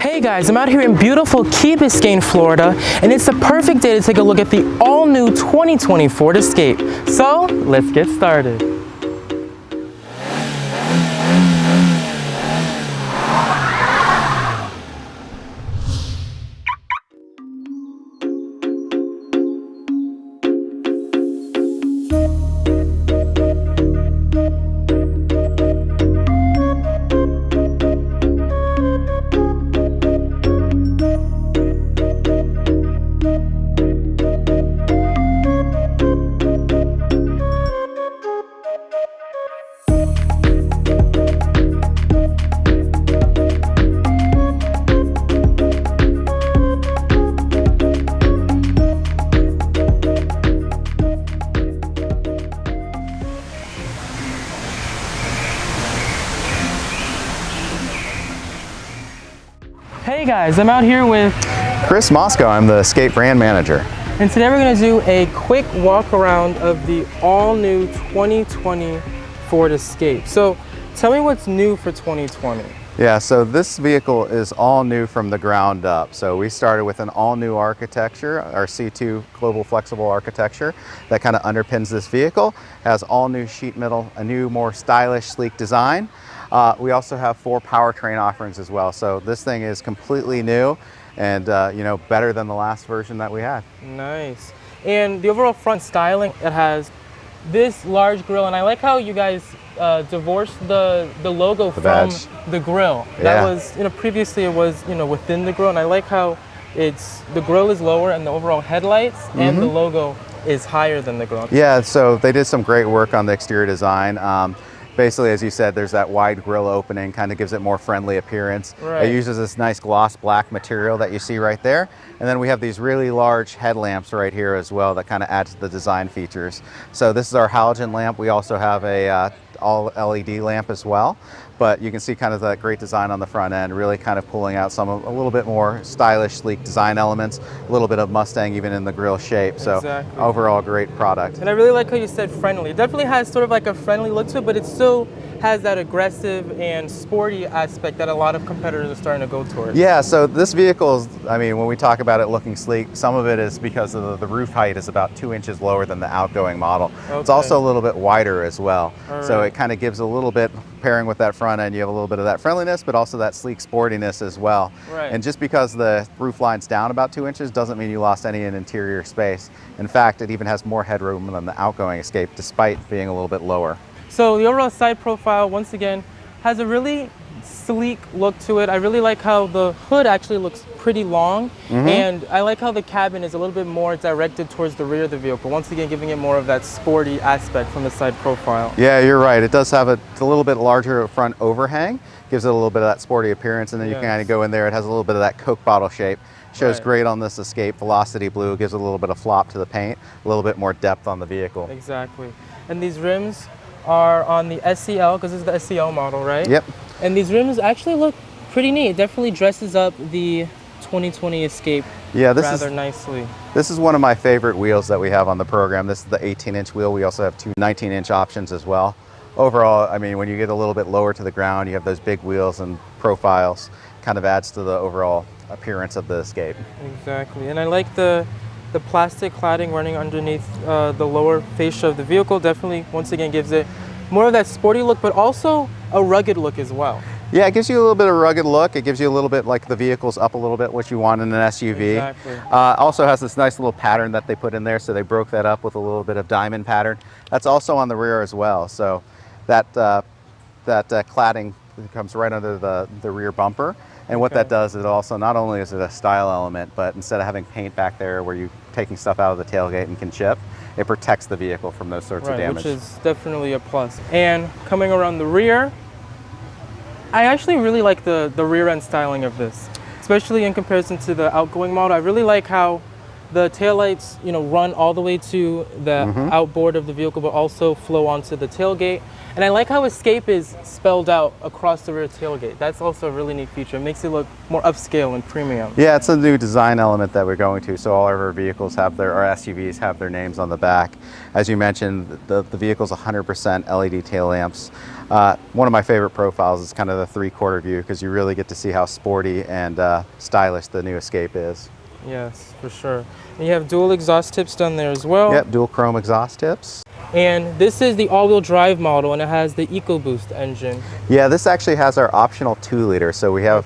Hey guys, I'm out here in beautiful Key Biscayne, Florida, and it's the perfect day to take a look at the all-new 2020 Ford Escape. So, let's get started. Hey guys, I'm out here with Chris Moscow. I'm the Escape brand manager. and today we're going to do a quick walk around of the all-new 2020 Ford Escape. So tell me what's new for 2020. Yeah, so this vehicle is all new from the ground up. So we started with an all new architecture, our C2 global flexible architecture that kind of underpins this vehicle. Has all new sheet metal, a new more stylish, sleek design. We also have 4 powertrain offerings as well. So this thing is completely new and better than the last version that we had. Nice. And the overall front styling, it has this large grille, and I like how you guys divorced the logo from badge. the grille. Yeah. That was, previously it was, within the grille, and I like how the grille is lower and the overall headlights and the logo is higher than the grille. Yeah, so they did some great work on the exterior design. Basically, as you said, there's that wide grille opening, kind of gives it more friendly appearance. Right. It uses this nice gloss black material that you see right there. And then we have these really large headlamps right here as well that kind of adds to the design features. So this is our halogen lamp. We also have a all LED lamp as well. But you can see kind of that great design on the front end, really kind of pulling out a little bit more stylish, sleek design elements, a little bit of Mustang even in the grille shape. So Exactly. overall, great product. And I really like how you said friendly. It definitely has sort of like a friendly look to it, but it still has that aggressive and sporty aspect that a lot of competitors are starting to go towards. Yeah, so this vehicle is, when we talk about it looking sleek, some of it is because of the roof height is about 2 inches lower than the outgoing model. Okay. It's also a little bit wider as well. All So right. it kind of gives a little bit, pairing with that front end, you have a little bit of that friendliness, but also that sleek sportiness as well. Right. And just because the roof line's down about 2 inches doesn't mean you lost any in interior space. In fact, it even has more headroom than the outgoing Escape, despite being a little bit lower. So the overall side profile, once again, has a really sleek look to it. I really like how the hood actually looks pretty long, and I like how the cabin is a little bit more directed towards the rear of the vehicle, once again giving it more of that sporty aspect from the side profile. Yeah, you're right. It does have a little bit larger front overhang, gives it a little bit of that sporty appearance, and then you can kind of go in there. It has a little bit of that Coke bottle shape. Shows Right. great on this Escape. Velocity blue gives it a little bit of flop to the paint, a little bit more depth on the vehicle. Exactly. And these rims are on the SEL, because this is the SEL model, right? Yep. And these rims actually look pretty neat. It definitely dresses up the 2020 Escape rather nicely. This is one of my favorite wheels that we have on the program. This is the 18-inch wheel. We also have 2 19-inch options as well. Overall, when you get a little bit lower to the ground, you have those big wheels and profiles. Kind of adds to the overall appearance of the Escape. Exactly. And I like the plastic cladding running underneath the lower fascia of the vehicle. Definitely, once again, gives it more of that sporty look, but also a rugged look as well. Yeah, it gives you a little bit of rugged look. It gives you a little bit like the vehicle's up a little bit, what you want in an SUV. Exactly. Also has this nice little pattern that they put in there, so they broke that up with a little bit of diamond pattern. That's also on the rear as well. So that cladding comes right under the rear bumper. And what that does is also, not only is it a style element, but instead of having paint back there where you're taking stuff out of the tailgate and can chip, it protects the vehicle from those sorts of damage. Which is definitely a plus. And coming around the rear, I actually really like the rear end styling of this, especially in comparison to the outgoing model. I really like how the taillights, you know, run all the way to the outboard of the vehicle, but also flow onto the tailgate. And I like how Escape is spelled out across the rear tailgate. That's also a really neat feature. It makes it look more upscale and premium. Yeah, it's a new design element that we're going to. So all of our vehicles have our SUVs have their names on the back. As you mentioned, the vehicle's 100% LED tail lamps. One of my favorite profiles is kind of the 3/4 view, because you really get to see how sporty and stylish the new Escape is. Yes, for sure. And you have dual exhaust tips down there as well. Yep, dual chrome exhaust tips. And this is the all-wheel drive model, and it has the EcoBoost engine. Yeah, this actually has our optional 2-liter. So we have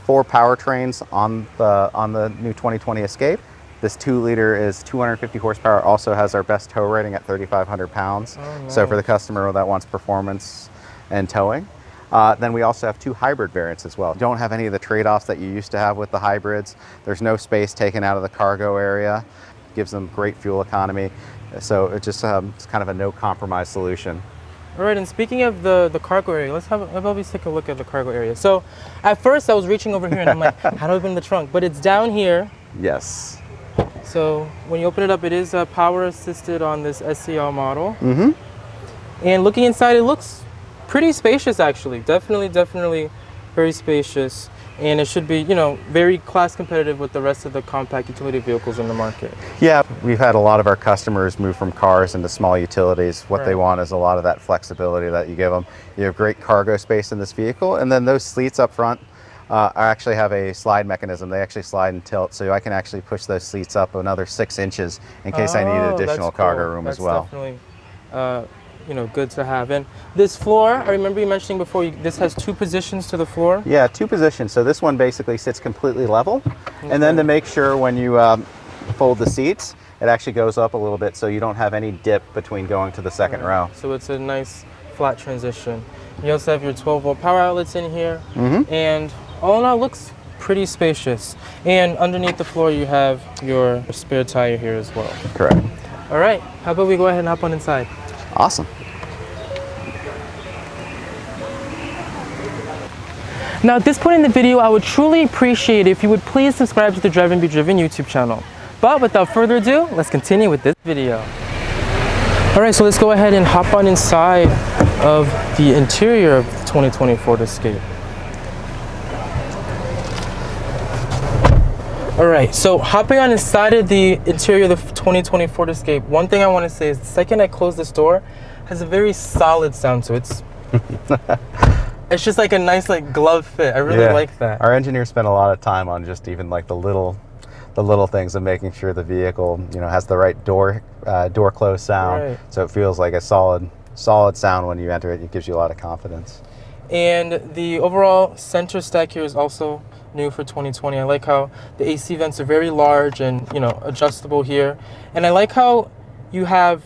4 powertrains on the new 2020 Escape. This 2-liter is 250 horsepower, also has our best tow rating at 3,500 pounds. Oh, nice. So for the customer that wants performance and towing. Then we also have 2 hybrid variants as well. Don't have any of the trade-offs that you used to have with the hybrids. There's no space taken out of the cargo area. Gives them great fuel economy. So it's just it's kind of a no compromise solution. All right, and speaking of the cargo area, let's take a look at the cargo area. So at first I was reaching over here and I'm like, how do I open the trunk? But it's down here. Yes. So when you open it up, it is power assisted on this SEL model. And looking inside, it looks pretty spacious actually. Definitely very spacious. And it should be, you know, very class competitive with the rest of the compact utility vehicles in the market. Yeah, we've had a lot of our customers move from cars into small utilities. What they want is a lot of that flexibility that you give them. You have great cargo space in this vehicle, and then those seats up front actually have a slide mechanism. They actually slide and tilt, so I can actually push those seats up another 6 inches in case I need additional cargo room as well. Definitely, you know, good to have. And this floor, I remember you mentioning before, this has 2 positions to the floor. Yeah, 2 positions. So this one basically sits completely level, and then to make sure when you fold the seats, it actually goes up a little bit so you don't have any dip between going to the second row. So it's a nice flat transition. You also have your 12-volt power outlets in here, and all in all, it looks pretty spacious. And underneath the floor, you have your spare tire here as well. Correct. All right, how about we go ahead and hop on inside? Awesome. Now at this point in the video, I would truly appreciate it if you would please subscribe to the Drive and Be Driven YouTube channel. But without further ado, let's continue with this video. All right, so let's go ahead and hop on inside of the interior of the 2020 Ford Escape. All right, so hopping on inside of the interior of the 2020 Ford Escape, one thing I want to say is the second I close this door, it has a very solid sound to it. It's just like a nice like glove fit. I really like that. Our engineers spent a lot of time on just even like the little things of making sure the vehicle, you know, has the right door close sound, so it feels like a solid sound when you enter it. It gives you a lot of confidence. And the overall center stack here is also new for 2020. I like how the AC vents are very large and, you know, adjustable here. And I like how you have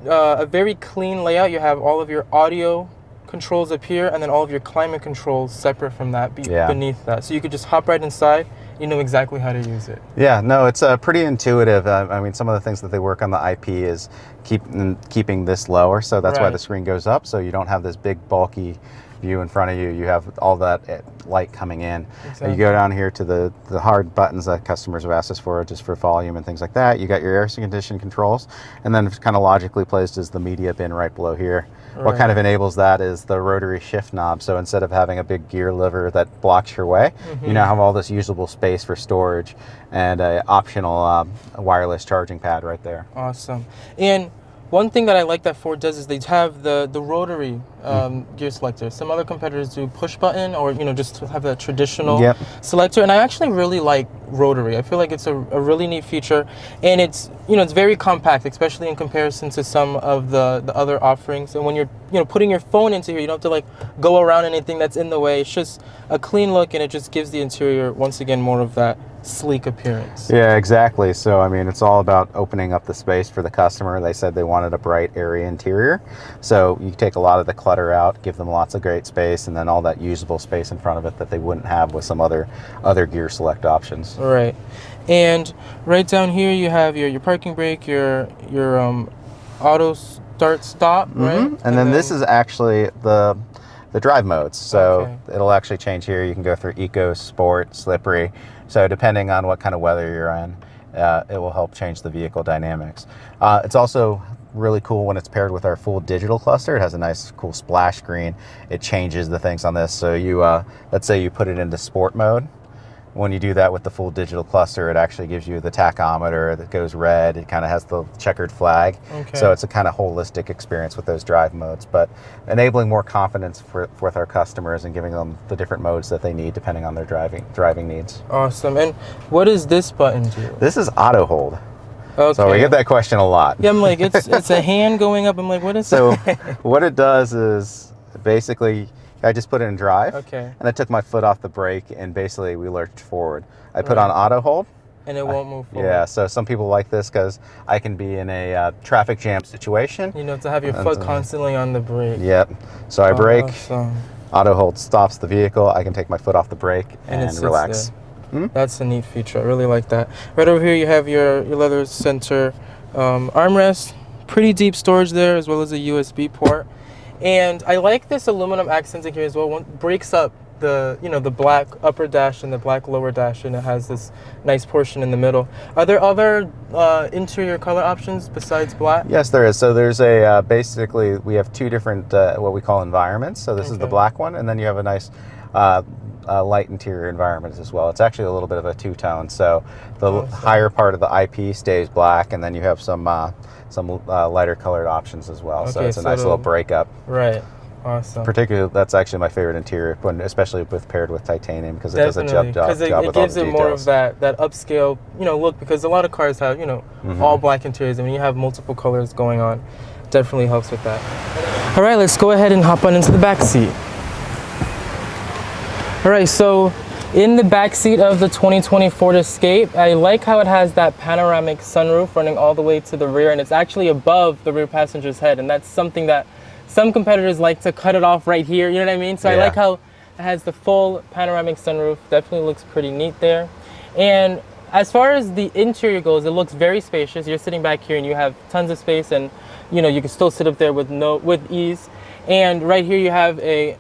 a very clean layout. You have all of your audio controls up here and then all of your climate controls separate from that beneath that. So you could just hop right inside. You know exactly how to use it. Yeah, no, it's pretty intuitive. I mean, some of the things that they work on the IP is keeping this lower. So that's why the screen goes up. So you don't have this big bulky view in front of you. You have all that light coming in. You go down here to the hard buttons that customers have asked us for, just for volume and things like that. You got your air conditioning controls, and then kind of logically placed is the media bin right below here. What kind of enables that is the rotary shift knob. So instead of having a big gear lever that blocks your way, you now have all this usable space for storage and an optional wireless charging pad right there. Awesome. And one thing that I like that Ford does is they have the rotary gear selector. Some other competitors do push button or, you know, just have that traditional selector. And I actually really like rotary. I feel like it's a really neat feature. And it's, you know, it's very compact, especially in comparison to some of the other offerings. And when you're, you know, putting your phone into here, you don't have to like go around anything that's in the way. It's just a clean look, and it just gives the interior, once again, more of that sleek appearance. Yeah, exactly. So, I mean, it's all about opening up the space for the customer. They said they wanted a bright, airy interior. So you take a lot of the clutter out, give them lots of great space, and then all that usable space in front of it that they wouldn't have with some other gear select options. All right. And right down here you have your parking brake, your auto start stop, right? And then this is actually the drive modes. So it'll actually change here. You can go through eco, sport, slippery. So depending on what kind of weather you're in. it will help change the vehicle dynamics. It's also really cool when it's paired with our full digital cluster. It has a nice cool splash screen. It changes the things on this. So you, let's say you put it into sport mode. When you do that with the full digital cluster, it actually gives you the tachometer that goes red. It kind of has the checkered flag. Okay. So it's a kind of holistic experience with those drive modes, but enabling more confidence with our customers and giving them the different modes that they need depending on their driving needs. Awesome. And what does this button do? This is auto hold. Okay. So we get that question a lot. Yeah, I'm like, it's a hand going up. I'm like, what is so that? what it does is basically, I just put it in drive, Okay. and I took my foot off the brake, and basically we lurched forward. I put on auto hold. And it won't move forward. Yeah, so some people like this because I can be in a traffic jam situation. You know, to have your foot constantly on the brake. Yep. So I brake, Awesome. auto hold stops the vehicle. I can take my foot off the brake and relax. That's a neat feature. I really like that. Right over here, you have your leather center armrest. Pretty deep storage there, as well as a USB port. And I like this aluminum accenting here as well. It breaks up the, you know, the black upper dash and the black lower dash, and it has this nice portion in the middle. Are there other interior color options besides black? Yes, there is. So there's a basically we have two different what we call environments. So this is the black one, and then you have a nice light interior environment as well. It's actually a little bit of a two-tone. So the higher part of the IP stays black, and then you have some lighter colored options as well. So it's a nice little breakup. Right. Awesome. Particularly, that's actually my favorite interior, especially paired with titanium, because it does a job with all the details. It gives it more of that upscale, you know, look, because a lot of cars have, you know, all black interiors, and when you have multiple colors going on, definitely helps with that. All right, let's go ahead and hop on into the back seat. All right, so in the back seat of the 2020 Ford Escape, I like how it has that panoramic sunroof running all the way to the rear, and it's actually above the rear passenger's head, and that's something that some competitors like to cut it off right here, you know what I mean? So I like how it has the full panoramic sunroof. Definitely looks pretty neat there. And as far as the interior goes, it looks very spacious. You're sitting back here and you have tons of space, and you know, you can still sit up there with ease. And right here you have a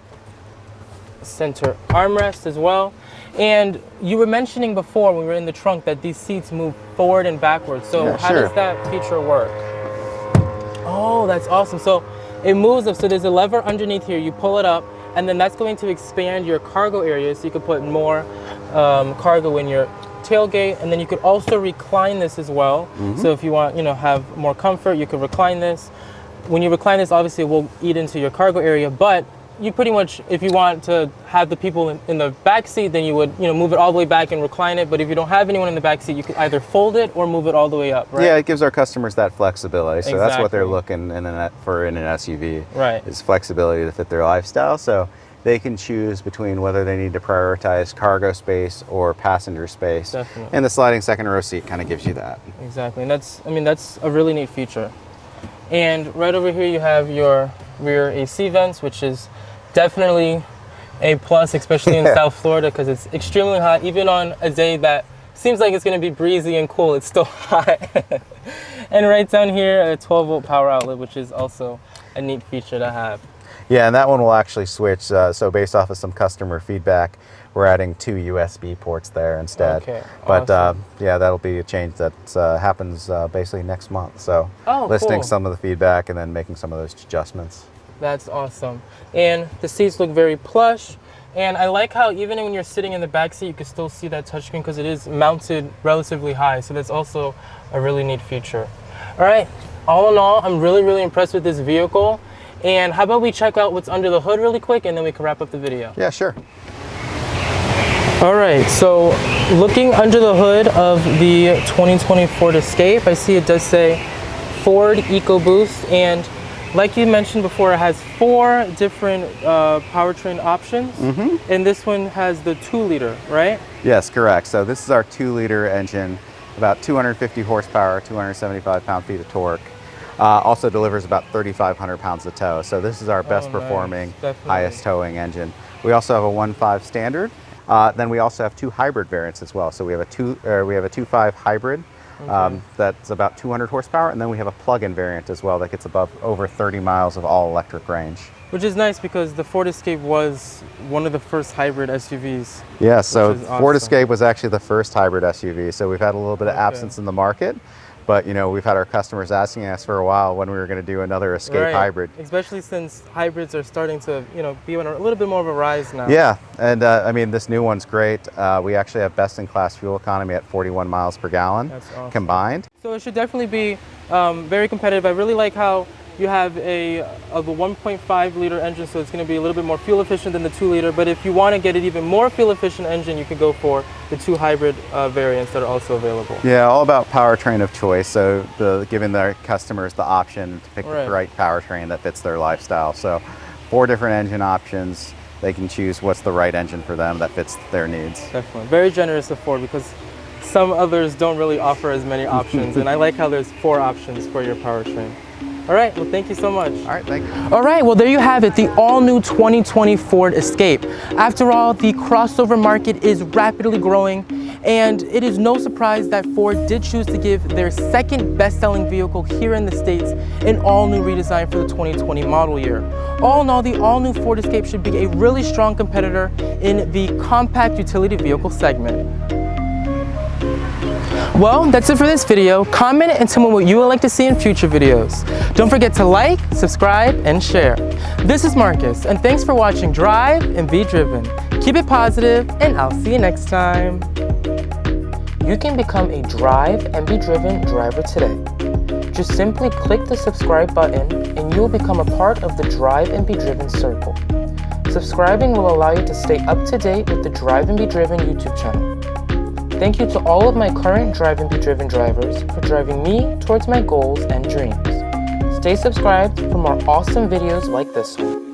center armrest as well. And you were mentioning before when we were in the trunk that these seats move forward and backwards. So how does that feature work? Oh, that's awesome. So it moves up, so there's a lever underneath here, you pull it up, and then that's going to expand your cargo area, so you could put more cargo in your tailgate, and then you could also recline this as well. So if you want, you know, have more comfort, you could recline this. When you recline this, obviously it will eat into your cargo area, but you pretty much, if you want to have the people in the back seat, then you would, you know, move it all the way back and recline it. But if you don't have anyone in the back seat, you could either fold it or move it all the way up, right? Yeah, it gives our customers that flexibility. So that's what they're looking for in an SUV. Right. Is flexibility to fit their lifestyle. So they can choose between whether they need to prioritize cargo space or passenger space. Definitely. And the sliding second row seat kind of gives you that. Exactly. And that's, I mean, that's a really neat feature. And right over here you have your rear AC vents, which is definitely a plus, especially in South Florida, because it's extremely hot. Even on a day that seems like it's going to be breezy and cool, it's still hot. And right down here, a 12-volt power outlet, which is also a neat feature to have. Yeah, and that one will actually switch. So based off of some customer feedback, we're adding 2 USB ports there instead. Okay, but awesome. yeah, that'll be a change that happens basically next month. So listing cool. some of the feedback and then making some of those adjustments. That's awesome. And the seats look very plush. And I like how even when you're sitting in the back seat, you can still see that touchscreen because it is mounted relatively high. So that's also a really neat feature. All right, all in all, I'm really, really impressed with this vehicle. And how about we check out what's under the hood really quick, and then we can wrap up the video. Yeah, sure. All right, so looking under the hood of the 2020 Ford Escape, I see it does say Ford EcoBoost, and like you mentioned before, it has 4 different powertrain options, and this one has the 2-liter, right? Yes, correct. So this is our 2-liter engine, about 250 horsepower, 275 pound-feet of torque. Also delivers about 3,500 pounds of tow. So this is our best performing, highest towing engine. We also have a 1.5 standard. Then we also have 2 hybrid variants as well. So we have a 2.5 hybrid That's about 200 horsepower, and then we have a plug-in variant as well that gets above over 30 miles of all-electric range. Which is nice because the Ford Escape was one of the first hybrid SUVs. Yeah, so awesome. Ford Escape was actually the first hybrid SUV, so we've had a little bit of absence in the market. But you know, we've had our customers asking us for a while when we were going to do another Escape hybrid. Especially since hybrids are starting to, be on a little bit more of a rise now. Yeah, and I mean, this new one's great. We actually have best-in-class fuel economy at 41 miles per gallon. That's awesome. Combined. So it should definitely be very competitive. I really like how you have a 1.5 liter engine, so it's going to be a little bit more fuel efficient than the 2 liter. But if you want to get an even more fuel efficient engine, you could go for the 2 hybrid variants that are also available. Yeah, all about powertrain of choice. So giving their customers the option to pick the right powertrain that fits their lifestyle. So 4 different engine options. They can choose what's the right engine for them that fits their needs. Definitely. Very generous of Ford because some others don't really offer as many options. And I like how there's 4 options for your powertrain. All right, well, thank you so much. All right, thank you. All right, well, there you have it, the all-new 2020 Ford Escape. After all, the crossover market is rapidly growing, and it is no surprise that Ford did choose to give their second best-selling vehicle here in the States an all-new redesign for the 2020 model year. All in all, the all-new Ford Escape should be a really strong competitor in the compact utility vehicle segment. Well, that's it for this video. Comment and tell me what you would like to see in future videos. Don't forget to like, subscribe, and share. This is Marcus, and thanks for watching Drive and Be Driven. Keep it positive, and I'll see you next time. You can become a Drive and Be Driven driver today. Just simply click the subscribe button, and you will become a part of the Drive and Be Driven circle. Subscribing will allow you to stay up to date with the Drive and Be Driven YouTube channel. Thank you to all of my current Drive and Be Driven drivers for driving me towards my goals and dreams. Stay subscribed for more awesome videos like this one.